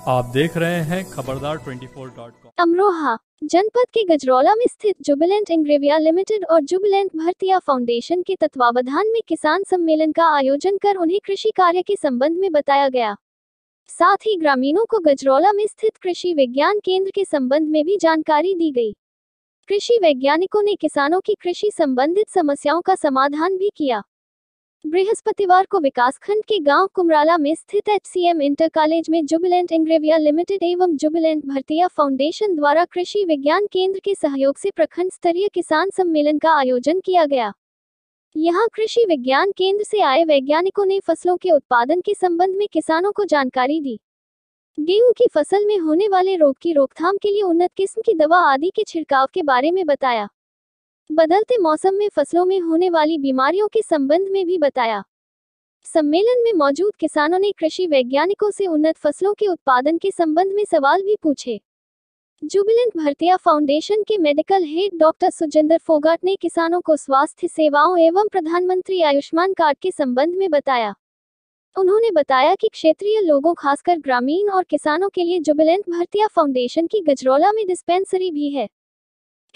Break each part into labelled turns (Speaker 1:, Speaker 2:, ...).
Speaker 1: आप देख रहे हैं खबरदार 24.com।
Speaker 2: अमरोहा जनपद के गजरौला में स्थित जुबिलेंट इंग्रेविया लिमिटेड और जुबिलेंट भरतिया फाउंडेशन के तत्वावधान में किसान सम्मेलन का आयोजन कर उन्हें कृषि कार्य के संबंध में बताया गया। साथ ही ग्रामीणों को गजरौला में स्थित कृषि विज्ञान केंद्र के संबंध में भी जानकारी दी गई। कृषि वैज्ञानिकों ने किसानों की कृषि संबंधित समस्याओं का समाधान भी किया। बृहस्पतिवार को विकासखंड के गांव कुमराला में स्थित HCM इंटर कॉलेज में जुबिलेंट इंग्रेविया लिमिटेड एवं जुबिलेंट भरतिया फाउंडेशन द्वारा कृषि विज्ञान केंद्र के सहयोग से प्रखंड स्तरीय किसान सम्मेलन का आयोजन किया गया। यहां कृषि विज्ञान केंद्र से आए वैज्ञानिकों ने फसलों के उत्पादन के संबंध में किसानों को जानकारी दी। गेहूं की फसल में होने वाले रोग की रोकथाम के लिए उन्नत किस्म की दवा आदि के छिड़काव के बारे में बताया। बदलते मौसम में फसलों में होने वाली बीमारियों के संबंध में भी बताया। सम्मेलन में मौजूद किसानों ने कृषि वैज्ञानिकों से उन्नत फसलों के उत्पादन के संबंध में सवाल भी पूछे। जुबिलेंट भरतिया फाउंडेशन के मेडिकल हेड डॉक्टर सुजिंदर फोगाट ने किसानों को स्वास्थ्य सेवाओं एवं प्रधानमंत्री आयुष्मान कार्ड के संबंध में बताया। उन्होंने बताया कि क्षेत्रीय लोगों खासकर ग्रामीण और किसानों के लिए जुबिलेंट भरतिया फाउंडेशन की गजरौला में डिस्पेंसरी भी है।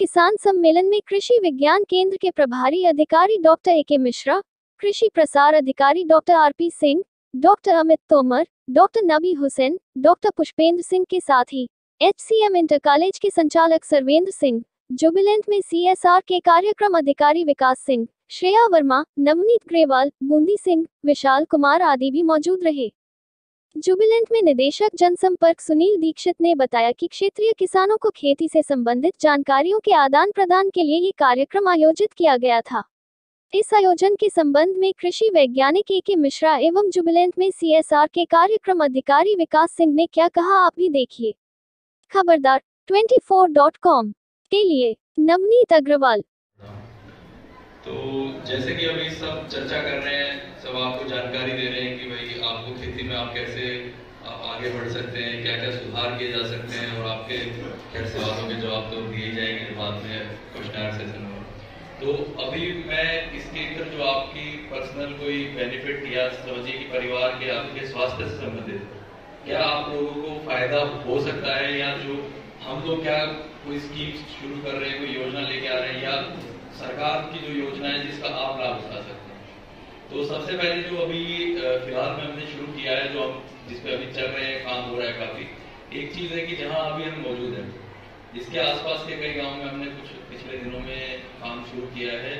Speaker 2: किसान सम्मेलन में कृषि विज्ञान केंद्र के प्रभारी अधिकारी डॉक्टर AK मिश्रा, कृषि प्रसार अधिकारी doctor RP Singh, doctor Amit Tomar, doctor नबी हुसैन, डॉक्टर पुष्पेंद्र सिंह के साथ ही HCM इंटर कॉलेज के संचालक सर्वेंद्र सिंह, जुबिलेंट में CSR के कार्यक्रम अधिकारी विकास सिंह, श्रेया वर्मा, नवनीत ग्रेवाल, बूंदी सिंह, विशाल कुमार आदि भी मौजूद रहे। जुबिलेंट में निदेशक जनसंपर्क सुनील दीक्षित ने बताया कि क्षेत्रीय किसानों को खेती से संबंधित जानकारियों के आदान प्रदान के लिए ये कार्यक्रम आयोजित किया गया था। इस आयोजन के संबंध में कृषि वैज्ञानिक AK मिश्रा एवं जुबिलेंट में CSR के कार्यक्रम अधिकारी विकास सिंह ने क्या कहा, आप भी देखिए। खबरदार 24.com के लिए नवनीत अग्रवाल।
Speaker 3: तो जैसे कि अभी सब चर्चा कर रहे हैं, सब आपको जानकारी दे रहे हैं कि भाई आपको खेती में आप कैसे आगे बढ़ सकते हैं, क्या क्या सुधार किए जा सकते हैं, और आपके खैर सवालों के जवाब तो दिए जाएंगे बाद में क्वेश्चन सेशन में। तो अभी मैं इसके अंदर जो आपकी पर्सनल कोई बेनिफिट या समझिए कि परिवार के आपके स्वास्थ्य से संबंधित क्या आप लोगों को फायदा हो सकता है, या जो हम लोग क्या कोई स्कीम शुरू कर रहे हैं, कोई योजना लेके आ रहे हैं, या सरकार की जो योजना है जिसका आप लाभ उठा सकते हैं। तो सबसे पहले जो अभी फिलहाल में हमने शुरू किया है, जो हम जिस पे अभी चल रहे हैं, काम हो रहा है काफी, एक चीज है कि जहां अभी हम मौजूद हैं इसके आसपास के कई गांव में हमने कुछ पिछले दिनों में काम शुरू किया है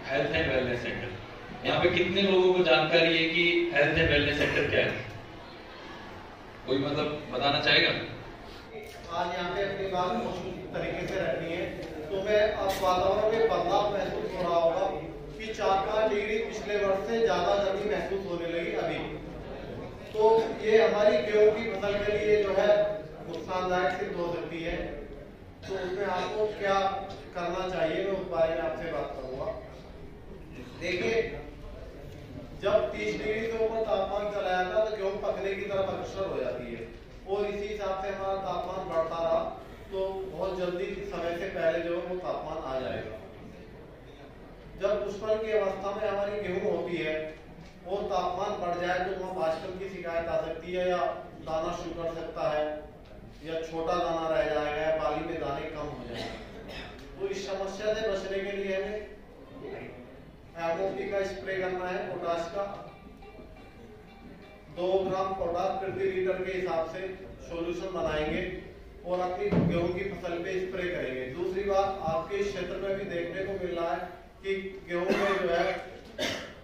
Speaker 3: हेल्थ एंड वेलनेस सेंटर। यहाँ पे कितने लोगों को जानकारी है कि हेल्थ एंड वेलनेस सेंटर क्या है? कोई मतलब बताना चाहेगा?
Speaker 4: आज यहाँ पे अपनी बात मौजूद तरीके से रखनी है, तो मैं अब वातावरण में बदलाव महसूस हो रहा होगा कि 4-5 डिग्री पिछले वर्ष से ज्यादा गर्मी महसूस होने लगी अभी। तो ये हमारी गेहूं की फसल के लिए जो है नुकसानदायक सिद्ध हो सकती है। तो उसमें आपको क्या करना चाहिए, मैं उस बारे में आपसे बात करूंगा। देखिए, जब 30 डिग्री से ऊपर तापमान चला जाता है तो गेहूं पकने की तरफ अग्रसर हो जाती है, और इसी हिसाब से हमारा तापमान बढ़ता रहा तो बहुत जल्दी समय से पहले जो वो तापमान आ जाएगा। जब पुष्पन की अवस्था में हमारी गेहूं होती है और तापमान बढ़ जाए तो वहाँ वाष्पन की शिकायत आ सकती है, या दाना सिकुड़ सकता है, या छोटा दाना रह जाएगा, या बाली में दाने कम हो जाएंगे। तो इस समस्या से बचने के लिए हमें MOP का स्प्रे करना है, पोटाश का 2 ग्राम पोटाश प्रति लीटर के हिसाब से सॉल्यूशन बनाएंगे और अपनी गेहूं की फसल पे स्प्रे करेंगे। दूसरी बात, आपके क्षेत्र में भी देखने को मिल रहा है कि गेहूं में जो है,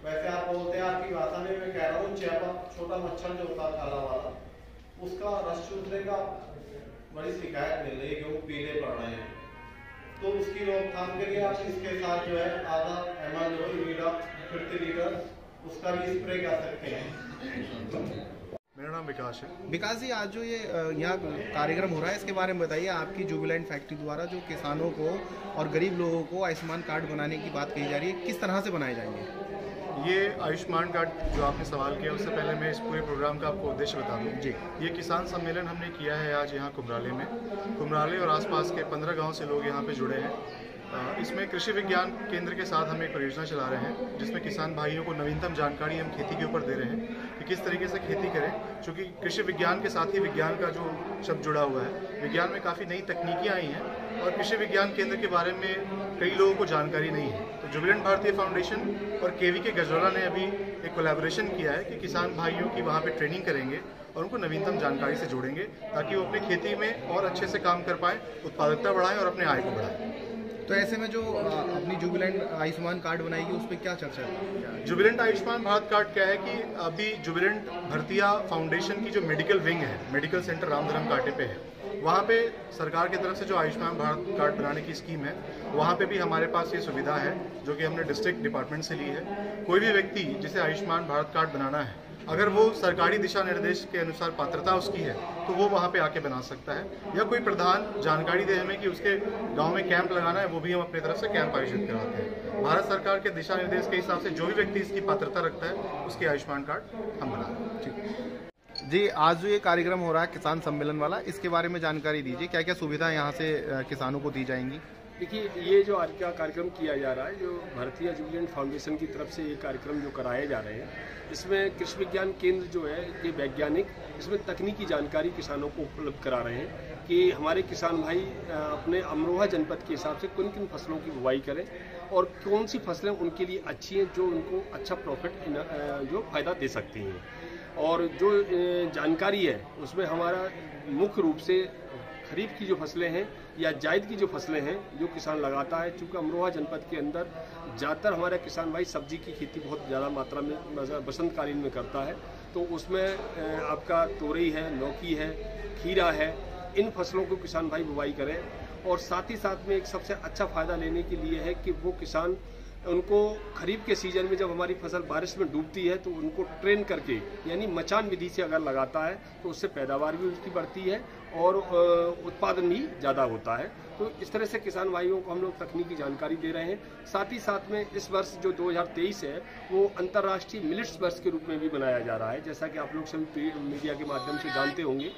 Speaker 4: वैसे आप बोलते हैं आपकी भाषा में, मैं कह रहा हूँ चेपा, छोटा मच्छर जो होता है काला वाला, उसका रस चूसने का बड़ी शिकायत मिल रही है, गेहूं पीले पड़ रहे हैं। तो उसकी रोकथाम के लिए आप इसके साथ जो है आधा ml यूरिया प्रति लीटर उसका भी स्प्रे कर सकते हैं।
Speaker 5: मेरा नाम विकास है।
Speaker 6: विकास जी, आज जो ये यहाँ कार्यक्रम हो रहा है इसके बारे में बताइए। आपकी जुबिलेंट फैक्ट्री द्वारा जो किसानों को और गरीब लोगों को आयुष्मान कार्ड बनाने की बात कही जा रही है, किस तरह से बनाए जाएंगे?
Speaker 5: ये आयुष्मान कार्ड जो आपने सवाल किया, उससे पहले मैं इस पूरे प्रोग्राम का आपको उद्देश्य बता दूं।
Speaker 6: जी,
Speaker 5: ये किसान सम्मेलन हमने किया है आज यहाँ कुमराले में। कुमराले और आसपास के 15 गांव से लोग यहाँ पे जुड़े हैं। इसमें कृषि विज्ञान केंद्र के साथ हम एक परियोजना चला रहे हैं जिसमें किसान भाइयों को नवीनतम जानकारी हम खेती के ऊपर दे रहे हैं कि किस तरीके से खेती करें, क्योंकि कृषि विज्ञान के साथ ही विज्ञान का जो शब्द जुड़ा हुआ है, विज्ञान में काफ़ी नई तकनीकियाँ आई हैं और कृषि विज्ञान केंद्र के बारे में कई लोगों को जानकारी नहीं है। तो जुबिलेंट भारतीय फाउंडेशन और KVK गजरौला ने अभी एक कोलैबोरेशन किया है कि किसान भाइयों की वहाँ पे ट्रेनिंग करेंगे और उनको नवीनतम जानकारी से जोड़ेंगे ताकि वो अपनी खेती में और अच्छे से काम कर पाएँ, उत्पादकता बढ़ाएं और अपने आय को बढ़ाएं।
Speaker 6: तो ऐसे में जो अपनी जुबिलेंट आयुष्मान कार्ड बनाएगी उस पर क्या चर्चा है?
Speaker 5: जुबिलेंट आयुष्मान भारत कार्ड क्या है कि अभी जुबिलेंट भरतिया फाउंडेशन की जो मेडिकल विंग है, मेडिकल सेंटर रामधरम कांटे पे है, वहाँ पे सरकार की तरफ से जो आयुष्मान भारत कार्ड बनाने की स्कीम है, वहाँ पे भी हमारे पास ये सुविधा है जो कि हमने डिस्ट्रिक्ट डिपार्टमेंट से ली है। कोई भी व्यक्ति जिसे आयुष्मान भारत कार्ड बनाना है, अगर वो सरकारी दिशा निर्देश के अनुसार पात्रता उसकी है तो वो वहाँ पे आके बना सकता है, या कोई प्रधान जानकारी दे हमें कि उसके गांव में कैंप लगाना है, वो भी हम अपनी तरफ से कैंप आयोजित कराते हैं। भारत सरकार के दिशा निर्देश के हिसाब से जो भी व्यक्ति इसकी पात्रता रखता है उसके आयुष्मान कार्ड हम बनाते हैं।
Speaker 6: जी, आज जो ये कार्यक्रम हो रहा है किसान सम्मेलन वाला, इसके बारे में जानकारी दीजिए, क्या क्या सुविधाएं यहाँ से किसानों को दी जाएंगी?
Speaker 7: देखिए, ये जो आज का कार्यक्रम किया जा रहा है, जो भारतीय जुबिलेंट फाउंडेशन की तरफ से ये कार्यक्रम जो कराए जा रहे हैं, इसमें कृषि विज्ञान केंद्र जो है ये वैज्ञानिक इसमें तकनीकी जानकारी किसानों को उपलब्ध करा रहे हैं कि हमारे किसान भाई अपने अमरोहा जनपद के हिसाब से किन किन फसलों की बुवाई करें और कौन सी फसलें उनके लिए अच्छी हैं जो उनको अच्छा प्रॉफिट जो फ़ायदा दे सकती हैं। और जो जानकारी है उसमें हमारा मुख्य रूप से खरीफ की जो फसलें हैं या जायद की जो फसलें हैं जो किसान लगाता है, चूँकि अमरोहा जनपद के अंदर ज़्यादातर हमारा किसान भाई सब्जी की खेती बहुत ज़्यादा मात्रा में बसंतकालीन में करता है, तो उसमें आपका तोरई है, लौकी है, खीरा है, इन फसलों को किसान भाई बुवाई करें। और साथ ही साथ में एक सबसे अच्छा फ़ायदा लेने के लिए है कि वो किसान उनको खरीफ के सीजन में जब हमारी फसल बारिश में डूबती है तो उनको ट्रेन करके यानी मचान विधि से अगर लगाता है तो उससे पैदावार भी उसकी बढ़ती है और उत्पादन भी ज़्यादा होता है। तो इस तरह से किसान भाइयों को हम लोग तकनीकी जानकारी दे रहे हैं। साथ ही साथ में इस वर्ष जो 2023 है वो अंतर्राष्ट्रीय मिलेट्स वर्ष के रूप में भी मनाया जा रहा है, जैसा कि आप लोग सभी मीडिया के माध्यम से जानते होंगे।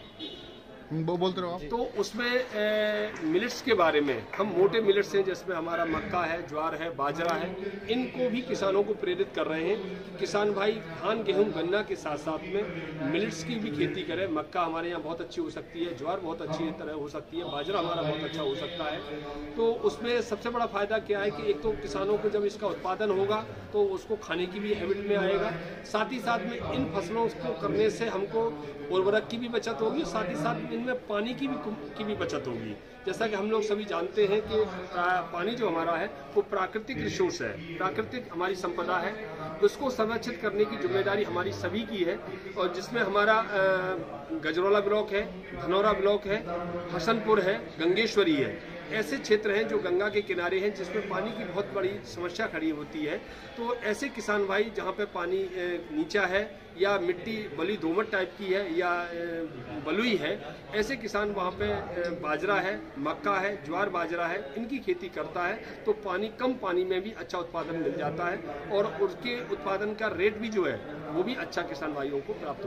Speaker 6: वो बोलते रहो आप।
Speaker 7: तो उसमें मिलेट्स के बारे में हम मोटे मिलेट्स हैं जिसमें हमारा मक्का है, ज्वार है, बाजरा है, इनको भी किसानों को प्रेरित कर रहे हैं कि किसान भाई धान, गेहूं, गन्ना के साथ साथ में मिलेट्स की भी खेती करें। मक्का हमारे यहाँ बहुत अच्छी हो सकती है, ज्वार बहुत अच्छी तरह हो सकती है, बाजरा हमारा बहुत अच्छा हो सकता है। तो उसमें सबसे बड़ा फायदा क्या है कि एक तो किसानों को जब इसका उत्पादन होगा तो उसको खाने की भी हैबिट में आएगा, साथ ही साथ में इन फसलों को करने से हमको उर्वरक की भी बचत होगी, साथ ही साथ इनमें पानी की भी बचत होगी। जैसा कि हम लोग सभी जानते हैं कि पानी जो हमारा है वो प्राकृतिक रिसोर्स है, प्राकृतिक हमारी संपदा है, उसको संरक्षित करने की जिम्मेदारी हमारी सभी की है। और जिसमें हमारा गजरौला ब्लॉक है, धनौरा ब्लॉक है, हसनपुर है, गंगेश्वरी है, ऐसे क्षेत्र हैं जो गंगा के किनारे हैं जिसमें पानी की बहुत बड़ी समस्या खड़ी होती है। तो ऐसे किसान भाई जहाँ पे पानी नीचा है या मिट्टी बली दोमट टाइप की है या बलुई है, ऐसे किसान वहाँ पे बाजरा है, मक्का है, ज्वार बाजरा है, इनकी खेती करता है तो कम पानी में भी अच्छा उत्पादन मिल जाता है और उसके उत्पादन का रेट भी जो है वो भी अच्छा किसान भाइयों को प्राप्त होता है।